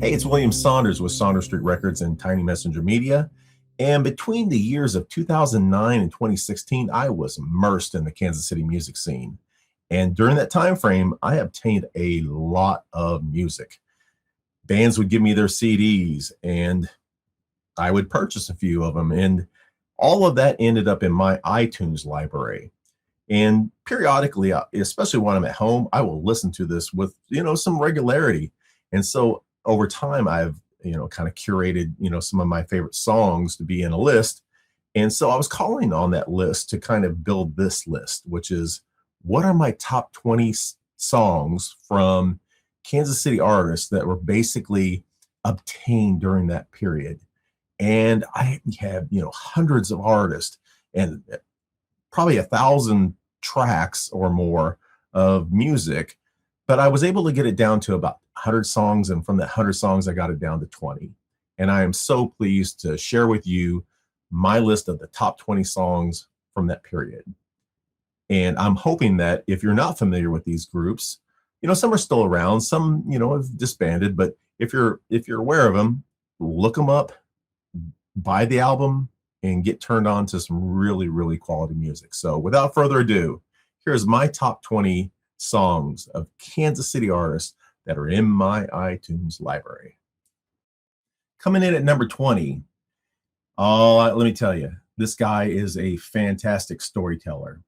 Hey, it's William Saunders with Saunders Street Records and Tiny Messenger Media. And between the years of 2009 and 2016, I was immersed in the Kansas City music scene. And during that time frame, I obtained a lot of music. Bands would give me their CDs, and I would purchase a few of them. And all of that ended up in my iTunes library. And periodically, especially when I'm at home, I will listen to this with, some regularity. And so over time, I've, kind of curated, some of my favorite songs to be in a list. And so I was calling on that list to kind of build this list, which is what are my top 20 songs from Kansas City artists that were basically obtained during that period. And I have, hundreds of artists and probably 1,000 tracks or more of music, but I was able to get it down to about 100 songs. And from that 100 songs, I got it down to 20. And I am so pleased to share with you my list of the top 20 songs from that period. And I'm hoping that if you're not familiar with these groups, some are still around, some, have disbanded, but if you're aware of them, look them up, buy the album, and get turned on to some really, really quality music. So without further ado, here's my top 20 songs of Kansas City artists that are in my iTunes library. Coming in at number 20, let me tell you, this guy is a fantastic storyteller.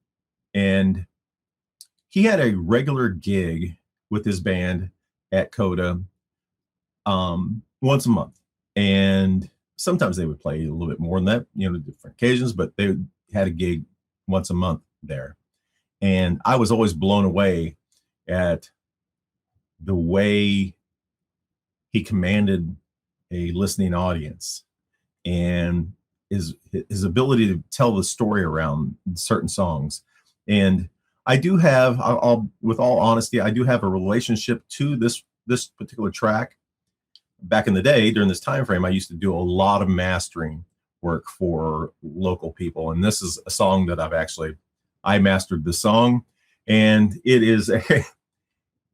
And he had a regular gig with his band at Coda once a month. And sometimes they would play a little bit more than that, different occasions, but they had a gig once a month there. And I was always blown away at the way he commanded a listening audience and his ability to tell the story around certain songs. And I do have, with all honesty, I do have a relationship to this particular track. Back in the day, during this time frame, I used to do a lot of mastering work for local people, and this is a song that I mastered the song, and it is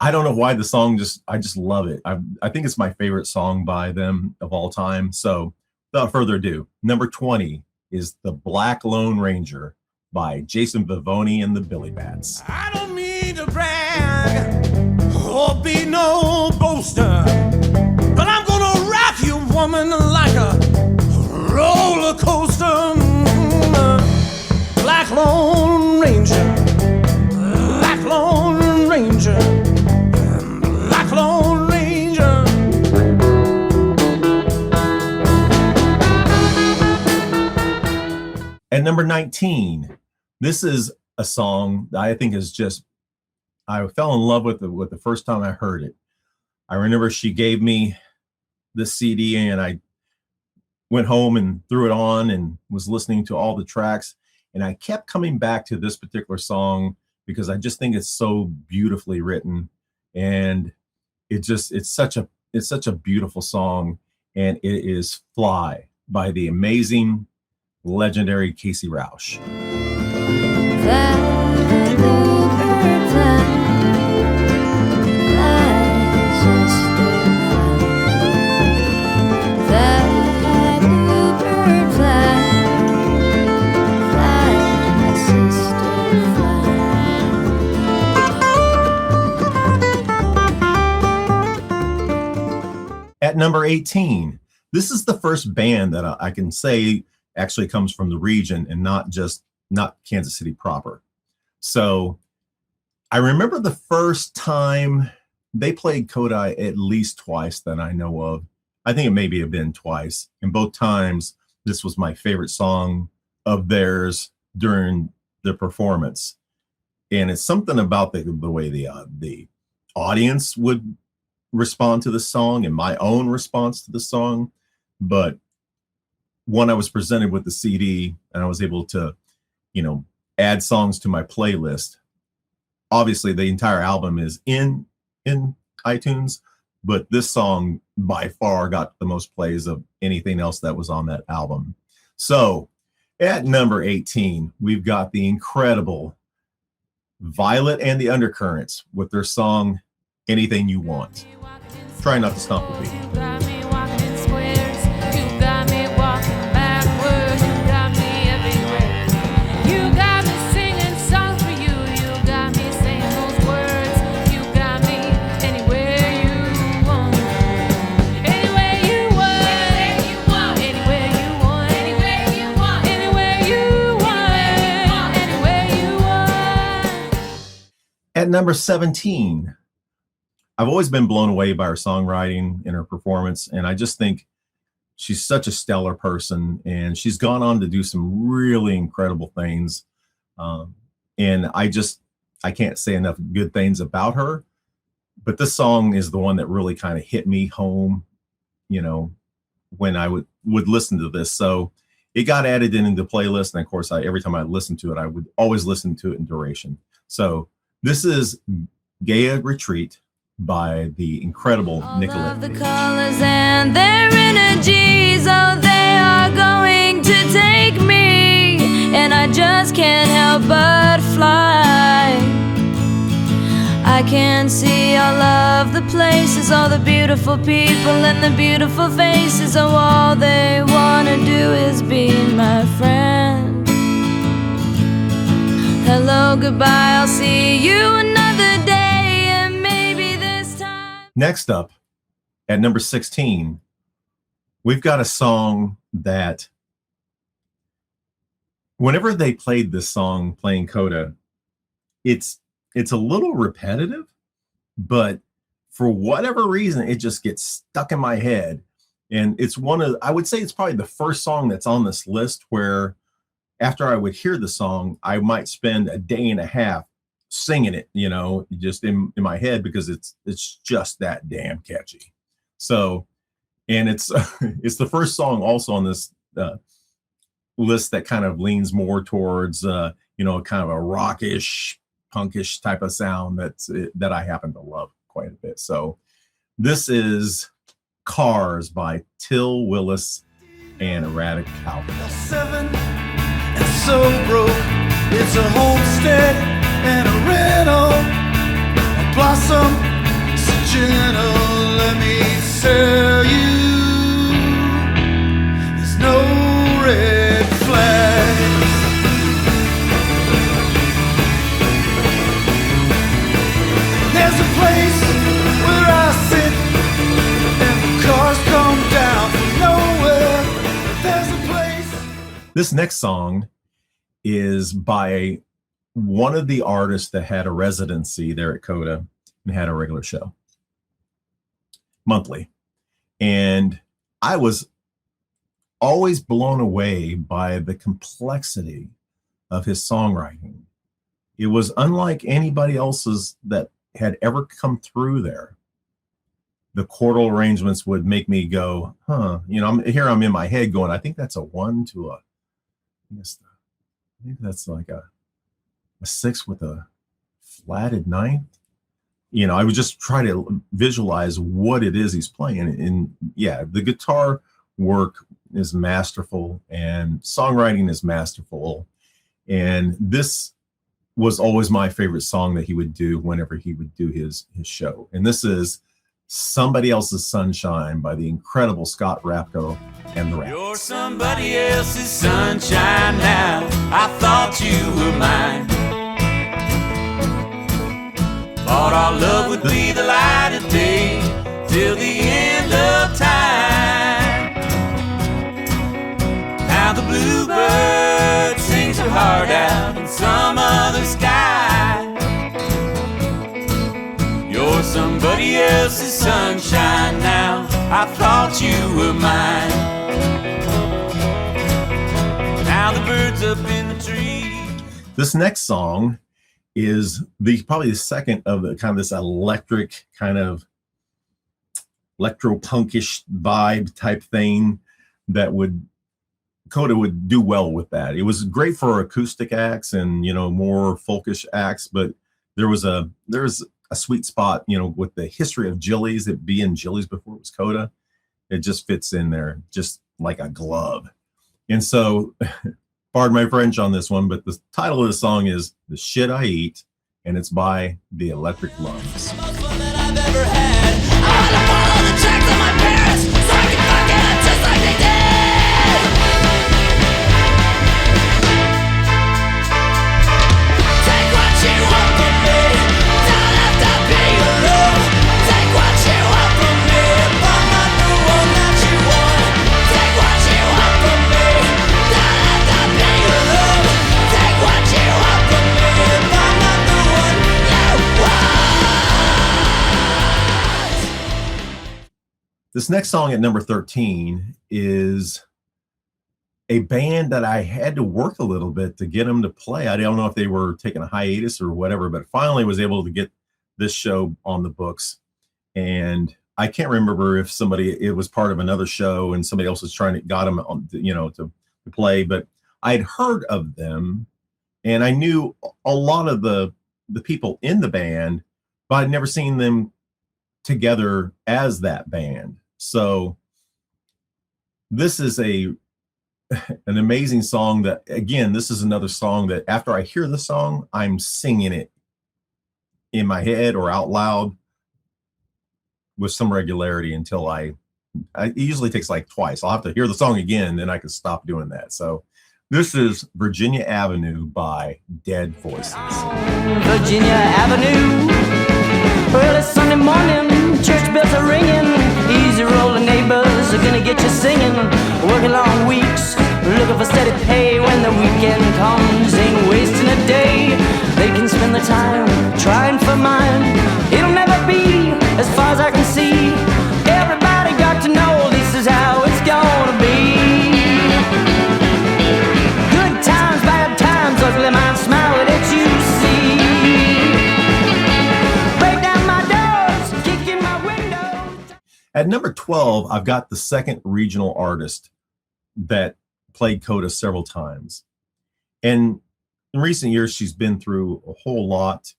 I don't know why the song I just love it. I think it's my favorite song by them of all time. So without further ado, number 20 is The Black Lone Ranger by Jason Vivoni and the Billy Bats. I don't mean to brag or be no boaster, but I'm gonna rock you, woman, like a roller coaster. Black Lone Ranger, Black Lone Ranger, Black Lone Ranger. At number 19, this is a song that I think is I fell in love with the first time I heard it. I remember she gave me the CD and I went home and threw it on and was listening to all the tracks. And I kept coming back to this particular song because I just think it's so beautifully written. And it's such a beautiful song. And it is Fly by the amazing, legendary Casey Roush. At number 18, this is the first band that I can say actually comes from the region and not Kansas City proper. So I remember the first time they played Kodai at least twice that I know of. I think it maybe have been twice. And both times, this was my favorite song of theirs during the performance. And it's something about the way the audience would respond to the song and my own response to the song. But when I was presented with the CD and I was able to, add songs to my playlist, obviously the entire album is in iTunes, but this song by far got the most plays of anything else that was on that album. So at number 18, we've got the incredible Violet and the Undercurrents with their song Anything You Want. Try not to stomp the beat. At number 17, I've always been blown away by her songwriting and her performance, and I just think she's such a stellar person, and she's gone on to do some really incredible things. And I can't say enough good things about her, but this song is the one that really kind of hit me home, you know, when I would listen to this. So it got added into the playlist, and of course, every time I listened to it, I would always listen to it in duration. So this is Gaia Retreat by the incredible Nicolette. All of the colors and their energies, oh, they are going to take me, and I just can't help but fly. I can see all of the places, all the beautiful people and the beautiful faces. Oh, all they wanna do is be my friend. Hello, goodbye, I'll see you another day, and maybe this time. Next up, at number 16, we've got a song that whenever they played this song, playing Coda, it's a little repetitive, but for whatever reason, it just gets stuck in my head. And it's I would say it's probably the first song that's on this list where after I would hear the song, I might spend a day and a half singing it, you know, just in my head, because it's just that damn catchy. So, and it's the first song also on this list that kind of leans more towards, you know, kind of a rockish, punkish type of sound that I happen to love quite a bit. So this is Cars by Till Willis and Erratic Calvin. 7 and so broke. It's a homestead and a rental, a blossom so gentle. Let me tell you, there's no red flag. There's a place where I sit and the cars come down from nowhere. There's a place. This next song is by one of the artists that had a residency there at Coda and had a regular show monthly. And I was always blown away by the complexity of his songwriting. It was unlike anybody else's that had ever come through there. The chordal arrangements would make me go, huh, you know, I'm in my head going, I think that's a 1 to a, I think that's like a 6 with a flatted 9th. You know, I would just try to visualize what it is he's playing. And yeah, the guitar work is masterful and songwriting is masterful. And this was always my favorite song that he would do whenever he would do his show. And this is Somebody Else's Sunshine by the incredible Scott Rapko and the Raps. You're somebody else's sunshine now. I thought you were mine. Thought our love would be the light of day till the end of time. Now the bluebird sings her heart out in some other sky. You're somebody else's sunshine now. I thought you were mine. Now the bird's up in the tree. This next song is probably the second of the kind of this electric kind of electro-punkish vibe type thing that Coda would do well with that. It was great for acoustic acts and, you know, more folkish acts, but there's a sweet spot, you know, with the history of Jillies, it being Jillies before it was Coda. It just fits in there just like a glove. And so, pardon my French on this one, but the title of the song is The Shit I Eat, and it's by the Electric Lungs. This next song at number 13 is a band that I had to work a little bit to get them to play. I don't know if they were taking a hiatus or whatever, but finally was able to get this show on the books. And I can't remember if it was part of another show and somebody else was trying to got them on, to play, but I'd heard of them and I knew a lot of the people in the band, but I'd never seen them together as that band. So this is an amazing song that, again, this is another song that after I hear the song, I'm singing it in my head or out loud with some regularity until it usually takes like twice. I'll have to hear the song again, then I can stop doing that. So this is Virginia Avenue by Dead Voices. Virginia Avenue, early Sunday morning, church bells are ringing, easy rolling neighbors are gonna get you singing, working long weeks, looking for steady pay. When the weekend comes, ain't wasting a day, they can spend the time trying for mine. It'll never be as far as I can see, everybody got to know this is how it's gonna be. Good times, bad times, ugly minds smile at you see. Break down my doors, kick in my windows. At number 12, I've got the second regional artist that played Coda several times. And in recent years, she's been through a whole lot.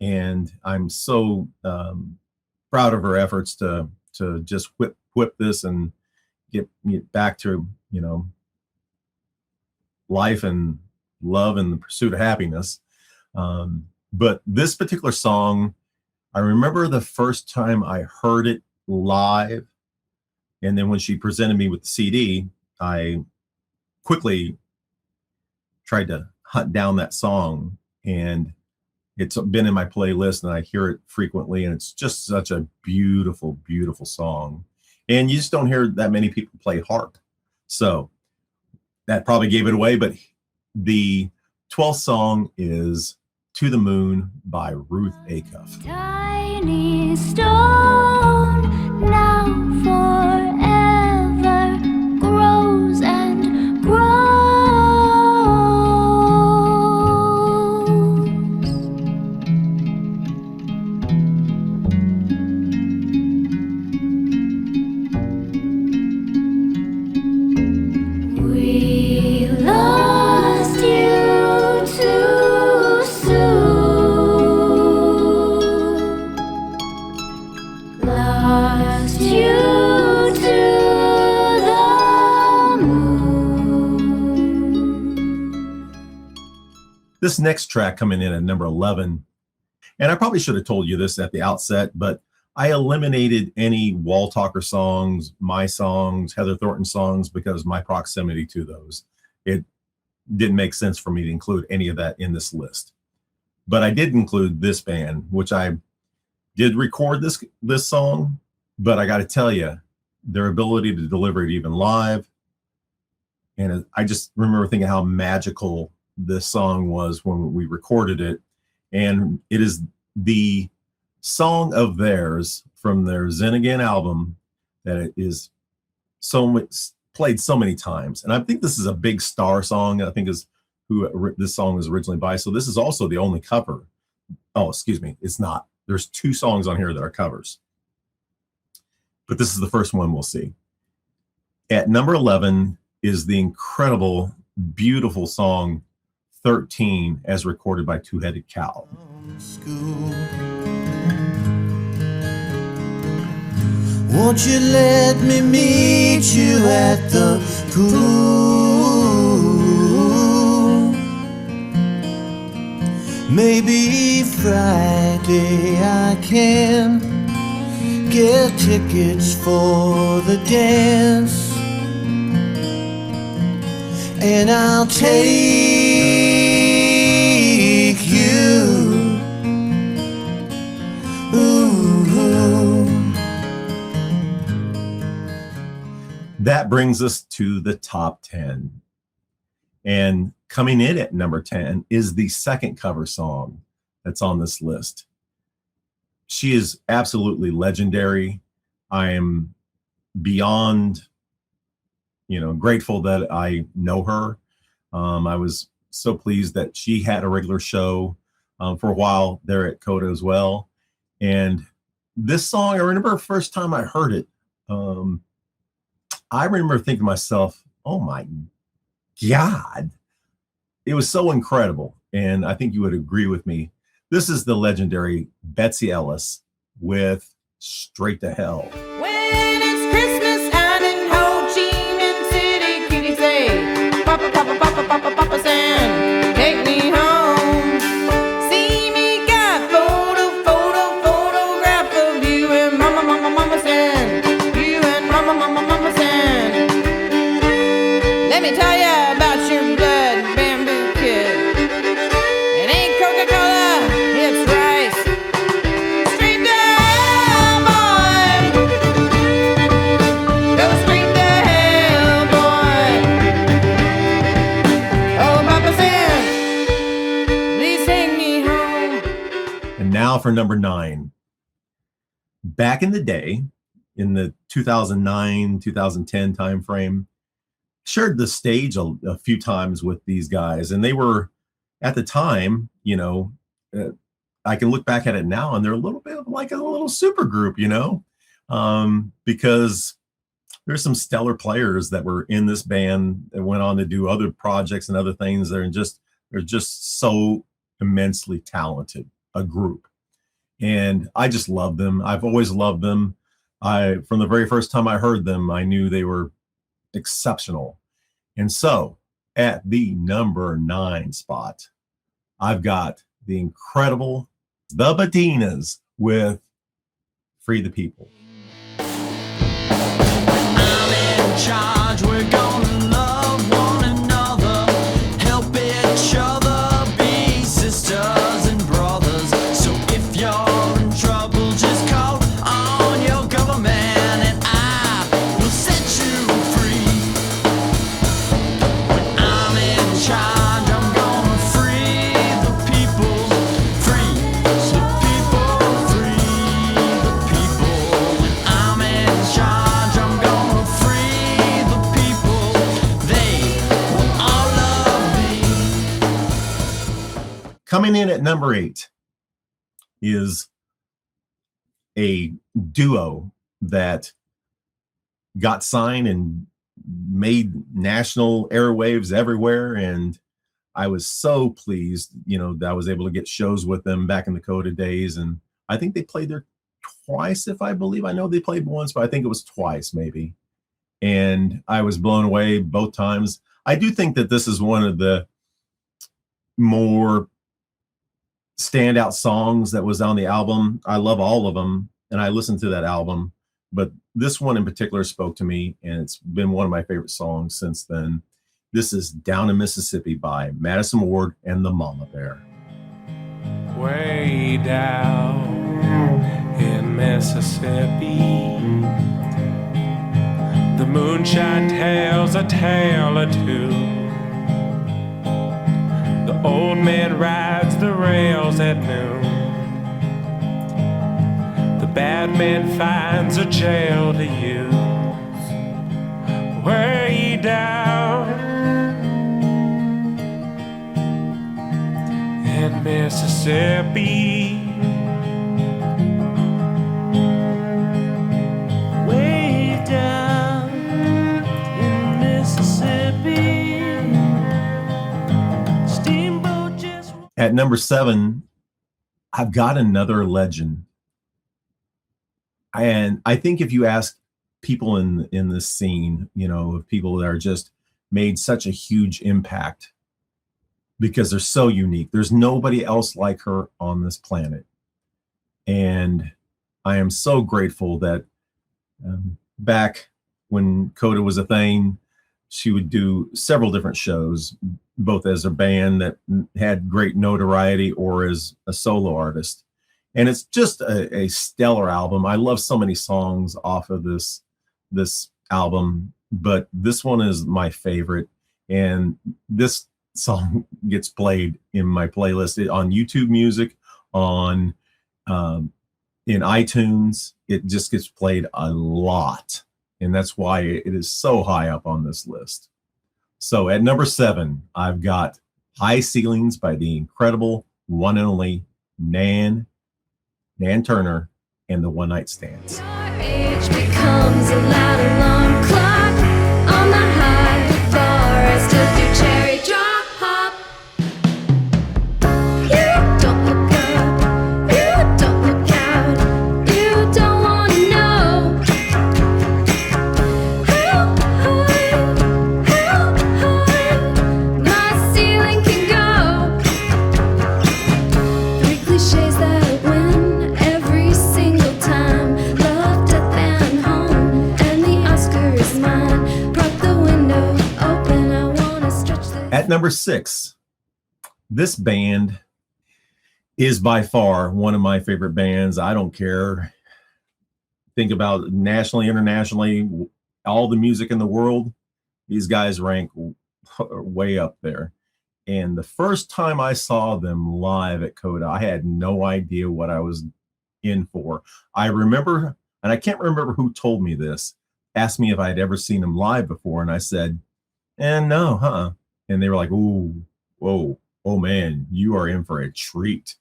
And I'm so proud of her efforts to just whip this and get back to, life and love and the pursuit of happiness. But this particular song, I remember the first time I heard it live. And then when she presented me with the CD, I quickly tried to hunt down that song, and it's been in my playlist and I hear it frequently, and it's just such a beautiful, beautiful song. And you just don't hear that many people play harp. So that probably gave it away, but the 12th song is To the Moon by Ruth Acuff. Tiny stone now forever grows and grows. We lost you too soon. Lost you to the moon. This next track coming in at number 11, and I probably should have told you this at the outset, but I eliminated any Wall Talker songs, my songs, Heather Thornton songs, because my proximity to those. It didn't make sense for me to include any of that in this list. But I did include this band, which I did record this song, but I got to tell you, their ability to deliver it even live. And I just remember thinking how magical this song was when we recorded it. And it is the song of theirs from their Zen Again album that it is so much played so many times. And I think this is a Big Star song. I think is who this song was originally by. So this is also the only cover. Oh, excuse me. It's not. There's 2 songs on here that are covers. But this is the first one we'll see. At number 11 is the incredible, beautiful song 13 as recorded by Two Headed Cow. School. Won't you let me meet you at the pool? Maybe Friday I can get tickets for the dance, and I'll take you. Ooh. That brings us to the top 10. And coming in at number 10 is the second cover song that's on this list. She is absolutely legendary. I am beyond, grateful that I know her. I was so pleased that she had a regular show for a while there at Coda as well. And this song, I remember the first time I heard it, I remember thinking to myself, oh my God, it was so incredible. And I think you would agree with me. This is the legendary Betsy Ellis with Straight to Hell. When it's Christmas out in Ho Chi Minh City, kitty say, Papa, Papa, Papa, Papa, Papa, San, take me home. See me got photograph of you and Mama, Mama, Mama San, you and Mama, Mama, Mama San. Let me tell ya about your blood bamboo kid. It ain't Coca-Cola, it's rice. Straight to hell, boy. Go straight to hell, boy. Oh, Papa Sam, please take me home. And now for number 9. Back in the day, in the 2009, 2010 timeframe, shared the stage a few times with these guys. And they were, at the time, I can look back at it now and they're a little bit like a little super group, because there's some stellar players that were in this band that went on to do other projects and other things. They're just so immensely talented, a group. And I just love them. I've always loved them. From the very first time I heard them, I knew they were exceptional. And so at the number 9 spot, I've got the incredible The Batinas with Free the People. I'm in charge, we're gonna love one another, help each other, be sisters and brothers. So if you're in trouble, just call on your government and I will set you free. When I'm in charge, I'm gonna free the people, free the people, free the people. When I'm in charge, I'm gonna free the people. They will all love me. Coming in at number 8 is a duo that got signed and made national airwaves everywhere. And I was so pleased, that I was able to get shows with them back in the Coda days. And I think they played there twice, if I believe. I know they played once, but I think it was twice maybe. And I was blown away both times. I do think that this is one of the more standout songs that was on the album. I love all of them, and I listened to that album, but this one in particular spoke to me, and it's been one of my favorite songs since then. This is Down in Mississippi by Madison Ward and the Mama Bear. Way down in Mississippi, the moonshine tells a tale or two. The old man rides the rails at noon. The bad man finds a jail to use. Way down in Mississippi, way down in Mississippi. Steamboat just... At number 7, I've got another legend. And I think if you ask people in this scene, people that are just made such a huge impact because they're so unique. There's nobody else like her on this planet. And I am so grateful that back when Coda was a thing, she would do several different shows, both as a band that had great notoriety or as a solo artist. And it's just a stellar album. I love so many songs off of this album, but this one is my favorite. And this song gets played in my playlist on YouTube Music, in iTunes. It just gets played a lot. and that's why it is so high up on this list. So at number 7, I've got High Ceilings by the incredible one and only Nan Turner and the One Night Stands. Your age becomes a loud alarm clock on the high bar. I still do cherry drop hop. You don't look up, you don't look out, you don't wanna know how high my ceiling can go. 3 cliches that win every single time. Love, death, and home, and the Oscar is mine. Prop the window open, I wanna stretch the. At number 6, this band is by far one of my favorite bands. I don't care. Think about nationally, internationally, all the music in the world. These guys rank way up there. And the first time I saw them live at Coda, I had no idea what I was in for. I remember, and I can't remember who told me this, asked me if I had ever seen them live before. And I said, no, huh? And they were like, ooh, whoa, oh man, you are in for a treat.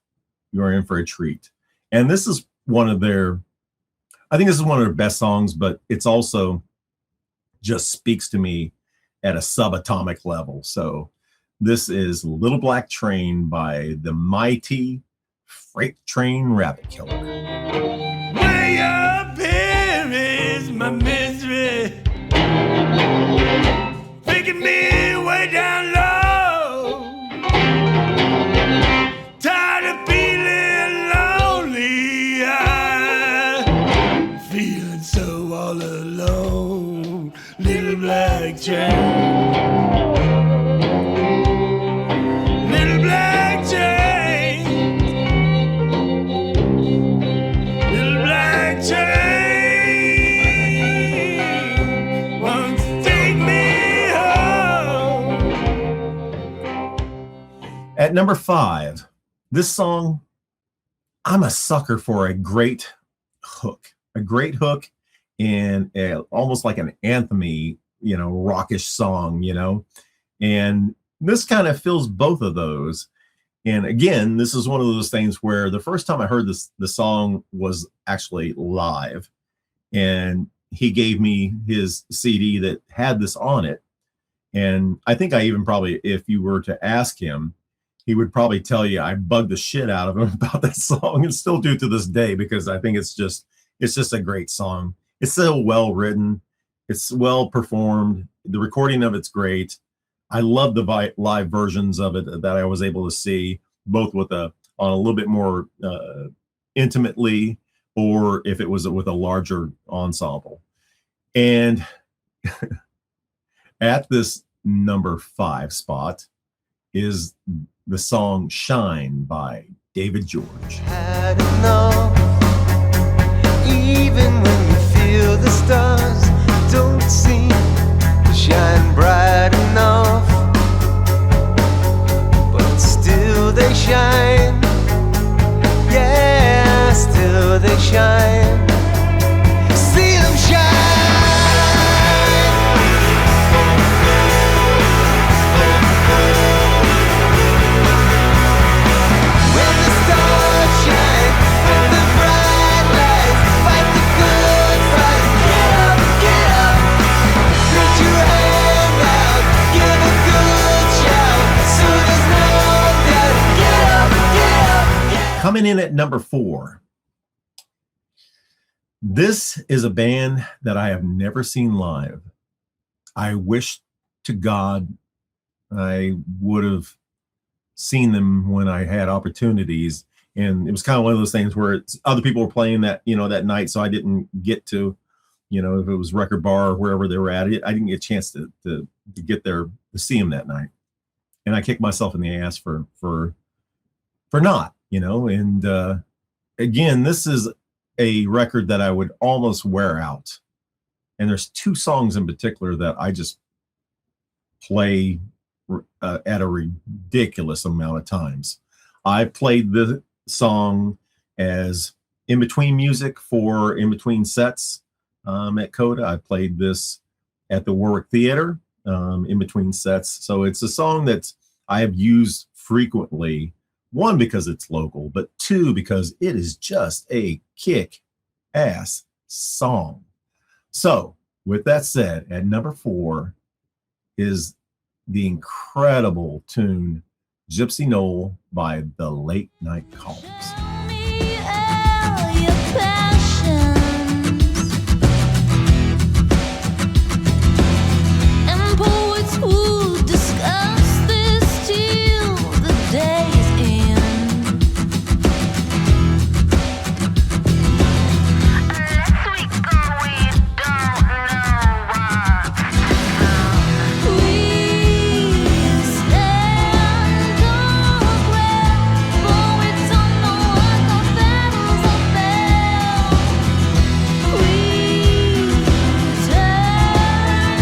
You are in for a treat. And this is one of their, I think this is one of their best songs, but it's also just speaks to me at a subatomic level. So this is Little Black Train by the mighty Freight Train Rabbit Killer. Way up here is my misery, taking me way down low. Tired of feeling lonely, I'm feeling so all alone. Little black train, little black train, little black train, won't you take me home? At number 5, this song, I'm a sucker for a great hook, and almost like an anthemy, rockish song, and this kind of fills both of those. And again, this is one of those things where the first time I heard the song was actually live, and he gave me his CD that had this on it. And I think I even probably, if you were to ask him, he would probably tell you I bugged the shit out of him about that song, and still do to this day, because I think it's just a great song. It's so well written. It's well performed. The recording of it's great. I love the live versions of it that I was able to see, both with on a little bit more intimately, or if it was with a larger ensemble. And at this number 5 spot is the song Shine by David George. Had enough. Even when you feel the stars don't seem to shine bright enough, but still they shine. Yeah, still they shine. See them shine. When the stars shine, when the bright lights fight the good fight. Get up, reach your hand out, give a good shout, so there's no doubt. Get up, Coming in at number 4. This is a band that I have never seen live. I wish to God I would have seen them when I had opportunities. And it was kind of one of those things where other people were playing that, that night. So I didn't get to, if it was Record Bar or wherever they were at, I didn't get a chance to get there to see them that night. And I kicked myself in the ass for not, and again, this is a record that I would almost wear out. And there's 2 songs in particular that I just play at a ridiculous amount of times. I played the song as in between music for in between sets. at Coda. I played this at the Warwick Theater in between sets. So it's a song that I have used frequently. One, because it's local, but two, because it is just a kick-ass song. So with that said, at number 4 is the incredible tune Gypsy Knoll by the Late Night Callers. Show me all your passions and poets who discuss this till the day's end. Unless we go, we don't know why. We stand on where poets don't know what the battles are felt. We turn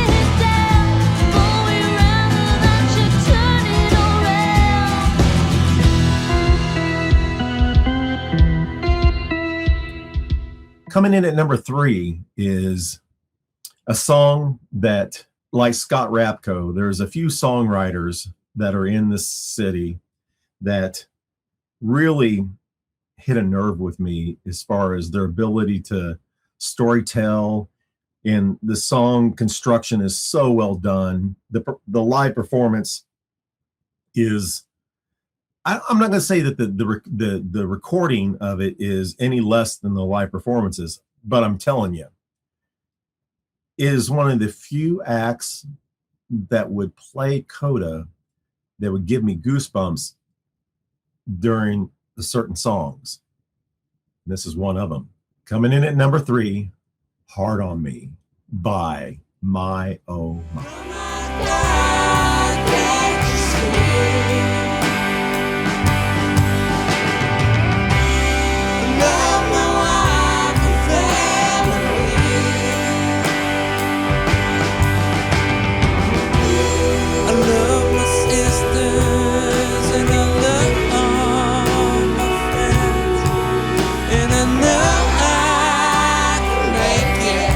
it down, but we rather that you turn it around. Coming in at number 3 is a song that, like Scott Rapko, there's a few songwriters that are in this city that really hit a nerve with me as far as their ability to storytell, and the song construction is so well done. The live performance is, I'm not going to say that the recording of it is any less than the live performances, but I'm telling you, it is one of the few acts that would play Coda that would give me goosebumps during certain songs. And this is one of them. Coming in at number 3, Hard on Me by My Oh My. I love my sisters and I love all my friends, and I know I can make it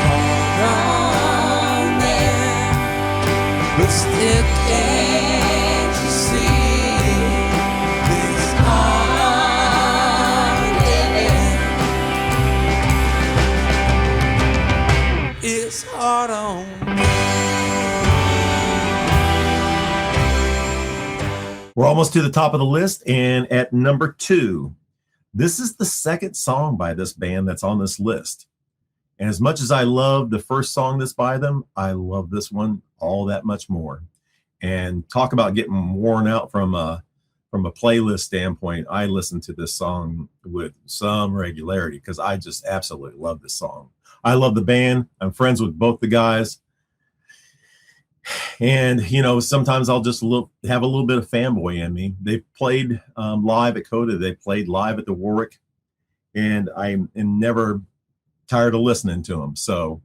all on them, but still can't you see this hard living is hard on me. We're almost to the top of the list, and at number 2, this is the second song by this band that's on this list. And as much as I love the first song that's by them, I love this one all that much more. And talk about getting worn out from a playlist standpoint. I listen to this song with some regularity because I just absolutely love this song. I love the band. I'm friends with both the guys. And, you know, sometimes I'll just have a little bit of fanboy in me. They played live at Coda. They played live at the Warwick. And I am never tired of listening to them. So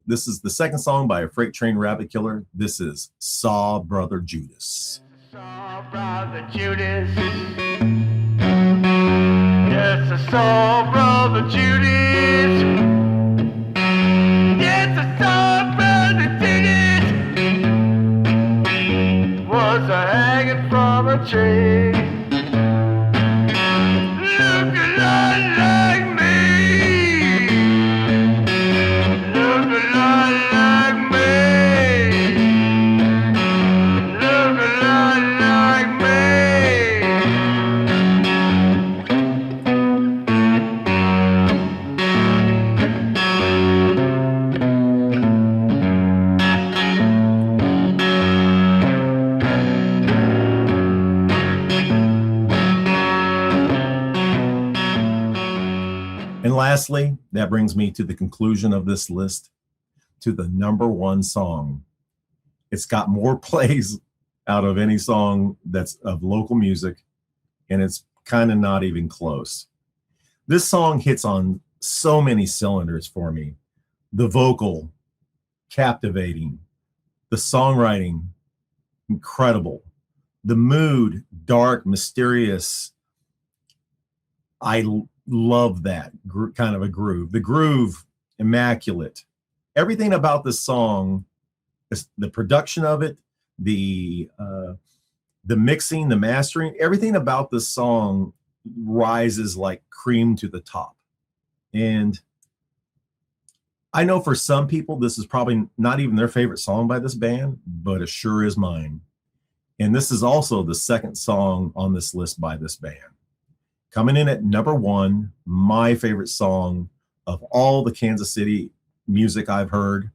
this is the second song by a Freight Train Rabbit Killer. This is Saw Brother Judas. Saw brother Judas. Yes, I saw brother Judas. Yes, I saw brother Judas. Was a hanging from a tree. Look a lot like me. Look a lot like me. Look a lot like me. And lastly, that brings me to the conclusion of this list, to the number 1 song. It's got more plays out of any song that's of local music, and it's kind of not even close. This song hits on so many cylinders for me. The vocal, captivating. The songwriting, incredible. The mood, dark, mysterious. I love that kind of a groove. The groove, immaculate. Everything about this song, the production of it, the mixing, the mastering, everything about this song rises like cream to the top. And I know for some people, this is probably not even their favorite song by this band, but it sure is mine. And this is also the second song on this list by this band. Coming in at number 1, my favorite song of all the Kansas City music I've heard.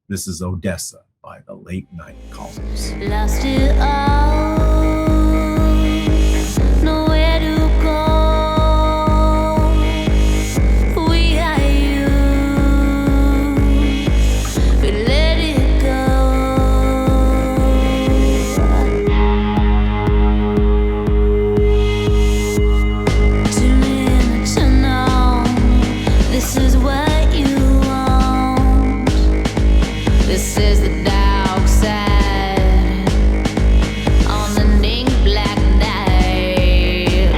This is ODESSA by the Late Night Callers. Lost it all, nowhere to go. We are you, we let it go. Too many to know, this is what you want. This is the dark side on the ink black night.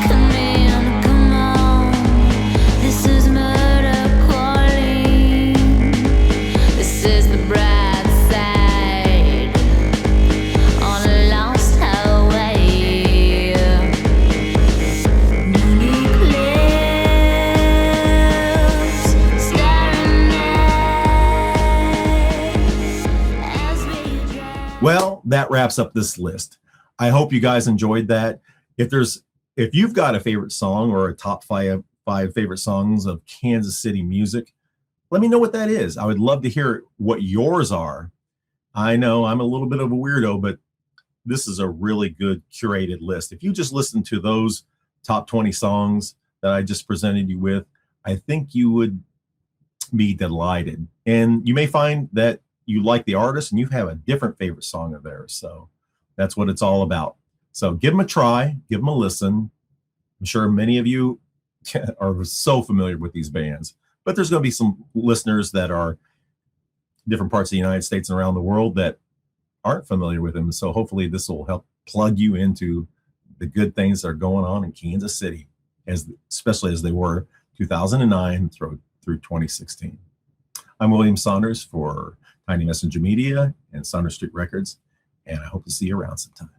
Come in, come on. This is murder calling. This is the bright side on a lost highway. Moon eclipse, starry night as we drive. Well, that wraps up this list. I hope you guys enjoyed that. If you've got a favorite song or a top five favorite songs of Kansas City music, let me know what that is. I would love to hear what yours are. I know I'm a little bit of a weirdo, but this is a really good curated list. If you just listen to those top 20 songs that I just presented you with, I think you would be delighted. And you may find that you like the artist and you have a different favorite song of theirs. So that's what it's all about. So give them a try, give them a listen. I'm sure many of you are so familiar with these bands, but there's going to be some listeners that are different parts of the United States and around the world that aren't familiar with them. So hopefully this will help plug you into the good things that are going on in Kansas City, especially as they were 2009 through 2016. I'm William Saunders for Tiny Messenger Media and Saunders Street Records, and I hope to see you around sometime.